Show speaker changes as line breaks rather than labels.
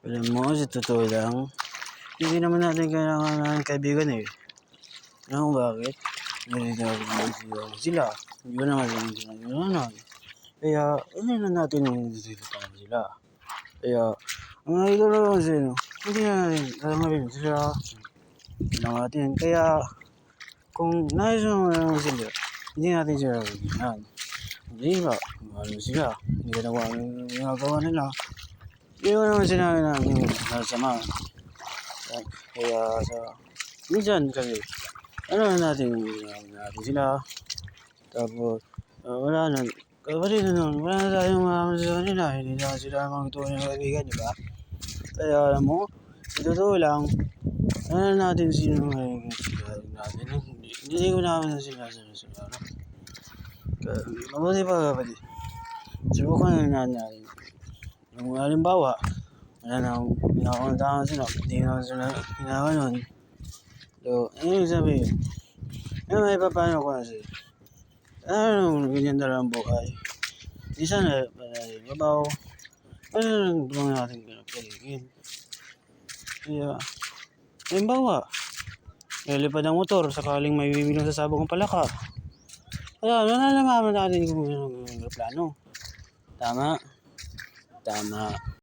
Alam mo, sa totoo lang, hindi naman natin kailangan ng kaibigan eh. Alam mo bakit? Nagsigaw sila. Hindi ko naman sila. Kaya, ano na natin yung sisilitaan sila. Kaya, ang nakikita ko kasi, hindi natin, alam mo rin sila, lang natin. Kaya, kung nais mo naman sila, hindi natin sila kaibigan. Hindi ba? Ano sila? Hindi ginagawa nila. Hindi ko naman sinabi na nasama. Kaya minsan kasi, natin sila. Tapos, wala na. Kasi wala na tayong mga sa kanila. Hindi na sila mga tunay na kaibigan, di ba? Kaya alam mo, sa totoo lang, natin sino natin. Hindi ko namin sila. Mabuti pa kapatid. Subukan na natin. Yung halimbawa, wala na akong pinakuntahan sila, hindi na sila pinakanon. So, ibig sabihin, may paano ko kasi, ganyan na lang buhay. Di sana, babaw, ano lang buwan natin pinagpaligid. Kaya, halimbawa, lilipad ang motor, sakaling may bibilang sa sabong ng palaka. Kaya, nalalaman natin kung ano yung plano. Tama.